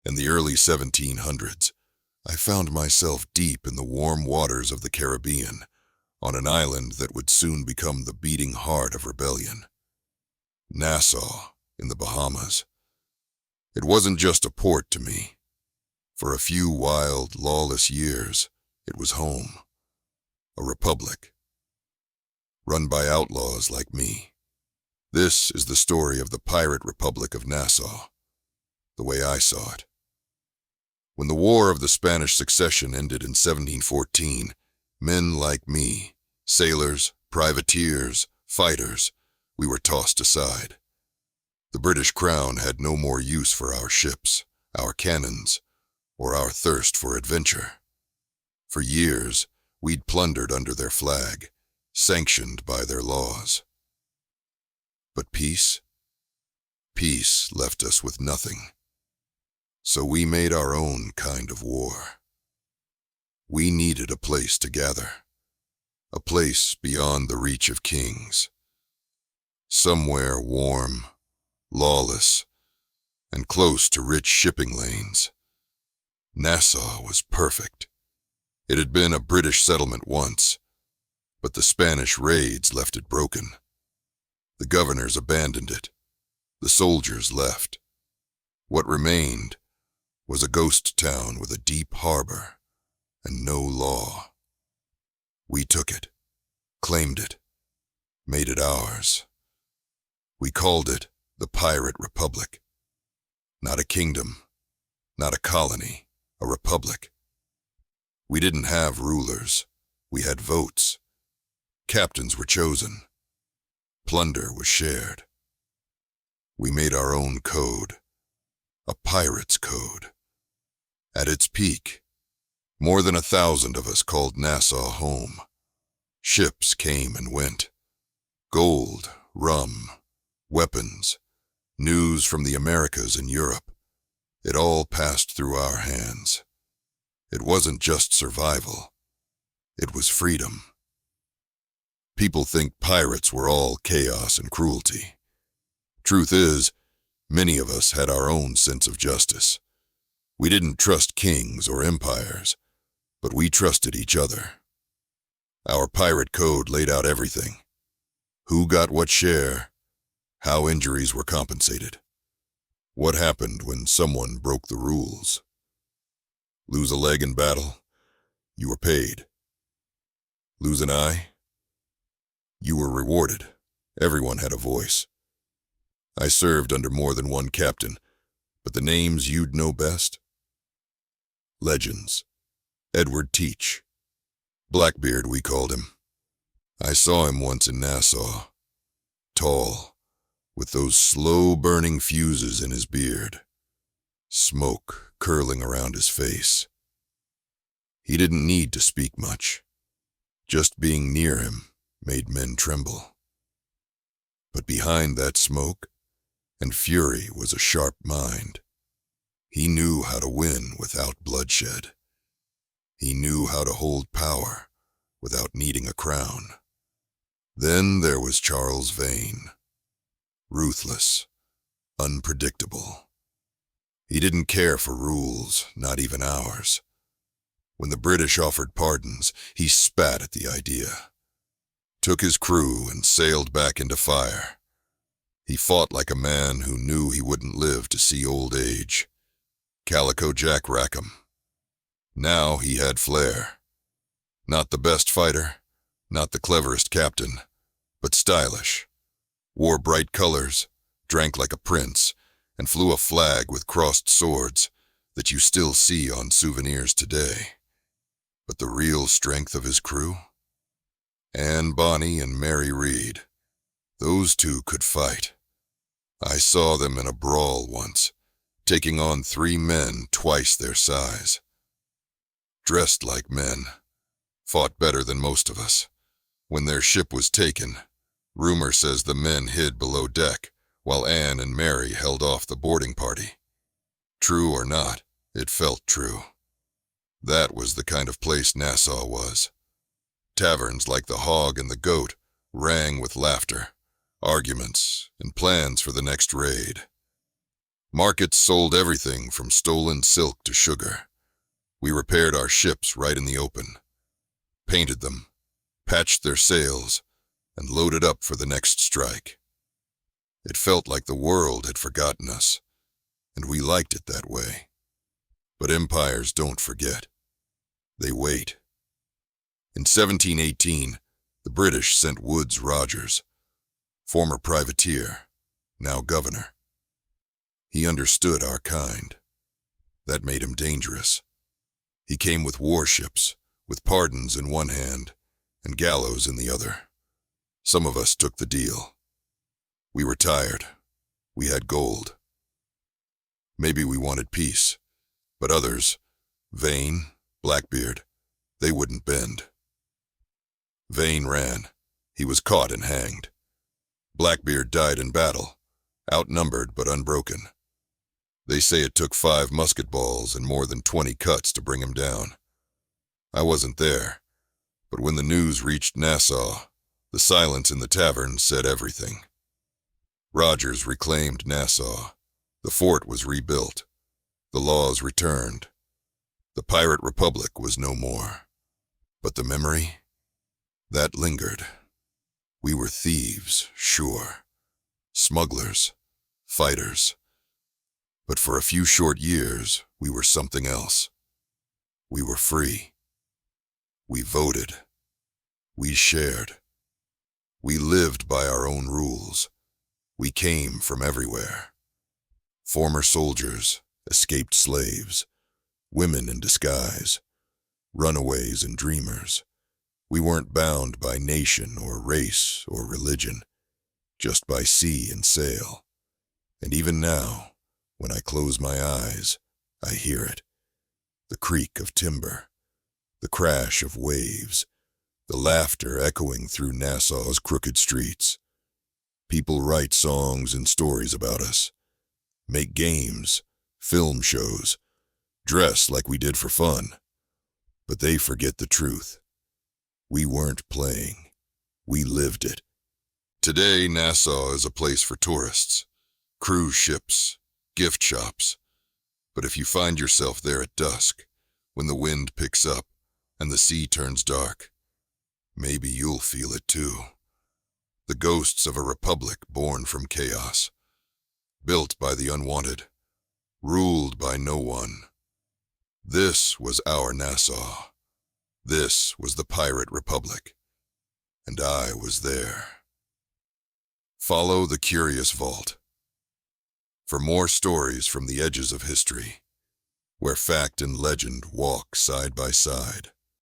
In the early 1700s, I found myself deep in the warm waters of the Caribbean, on an island that would soon become the beating heart of rebellion. Nassau, in the Bahamas. It wasn't just a port to me. For a few wild, lawless years, it was home. A republic. Run by outlaws like me. This is the story of the pirate republic of Nassau, the way I saw it. When the War of the Spanish Succession ended in 1714, men like me, sailors, privateers, fighters, we were tossed aside. The British Crown had no more use for our ships, our cannons, or our thirst for adventure. For years, we'd plundered under their flag, sanctioned by their laws. But peace? Peace left us with nothing. So we made our own kind of war. We needed a place to gather, a place beyond the reach of kings. Somewhere warm, lawless, and close to rich shipping lanes. Nassau was perfect. It had been a British settlement once, but the Spanish raids left it broken. The governors abandoned it. The soldiers left. What remained was a ghost town with a deep harbor and no law. We took it, claimed it, made it ours. We called it the Pirate Republic. Not a kingdom, not a colony, a republic. We didn't have rulers. We had votes. Captains were chosen. Plunder was shared. We made our own code, a pirate's code. At its peak, more than 1,000 of us called Nassau home. Ships came and went. Gold, rum, weapons, news from the Americas and Europe. It all passed through our hands. It wasn't just survival. It was freedom. People think pirates were all chaos and cruelty. Truth is, many of us had our own sense of justice. We didn't trust kings or empires, but we trusted each other. Our pirate code laid out everything. Who got what share, how injuries were compensated, what happened when someone broke the rules. Lose a leg in battle, you were paid. Lose an eye, you were rewarded. Everyone had a voice. I served under more than one captain, but the names you'd know best? Legends. Edward Teach. Blackbeard, we called him. I saw him once in Nassau. Tall, with those slow-burning fuses in his beard. Smoke curling around his face. He didn't need to speak much. Just being near him made men tremble. But behind that smoke and fury was a sharp mind. He knew how to win without bloodshed. He knew how to hold power without needing a crown. Then there was Charles Vane. Ruthless, unpredictable. He didn't care for rules, not even ours. When the British offered pardons, he spat at the idea. Took his crew and sailed back into fire. He fought like a man who knew he wouldn't live to see old age. Calico Jack Rackham. Now he had flair. Not the best fighter, not the cleverest captain, but stylish. Wore bright colors, drank like a prince, and flew a flag with crossed swords that you still see on souvenirs today. But the real strength of his crew? Bonny and Mary Reed. Those two could fight. I saw them in a brawl once, taking on 3 men twice their size. Dressed like men, fought better than most of us. When their ship was taken, rumor says the men hid below deck, while Anne and Mary held off the boarding party. True or not, it felt true. That was the kind of place Nassau was. Taverns like the Hog and the Goat rang with laughter, arguments, and plans for the next raid. Markets sold everything from stolen silk to sugar. We repaired our ships right in the open, painted them, patched their sails, and loaded up for the next strike. It felt like the world had forgotten us, and we liked it that way. But empires don't forget. They wait. In 1718, the British sent Woodes Rogers, former privateer, now governor. He understood our kind. That made him dangerous. He came with warships, with pardons in one hand and gallows in the other. Some of us took the deal. We were tired. We had gold. Maybe we wanted peace, but others, Vane, Blackbeard, they wouldn't bend. Vane ran. He was caught and hanged. Blackbeard died in battle, outnumbered but unbroken. They say it took 5 musket balls and more than 20 cuts to bring him down. I wasn't there, but when the news reached Nassau, the silence in the tavern said everything. Rogers reclaimed Nassau. The fort was rebuilt. The laws returned. The pirate republic was no more. But the memory? That lingered. We were thieves, sure. Smugglers. Fighters. But for a few short years, we were something else. We were free. We voted. We shared. We lived by our own rules. We came from everywhere. Former soldiers, escaped slaves, women in disguise, runaways and dreamers. We weren't bound by nation or race or religion, just by sea and sail. And even now, when I close my eyes, I hear it. The creak of timber, the crash of waves, the laughter echoing through Nassau's crooked streets. People write songs and stories about us, make games, film shows, dress like we did for fun. But they forget the truth. We weren't playing. We lived it. Today, Nassau is a place for tourists, cruise ships, gift shops. But if you find yourself there at dusk, when the wind picks up and the sea turns dark, maybe you'll feel it too. The ghosts of a republic born from chaos, built by the unwanted, ruled by no one. This was our Nassau. This was the pirate republic. And I was there. Follow the Curious Vault. For more stories from the edges of history, where fact and legend walk side by side.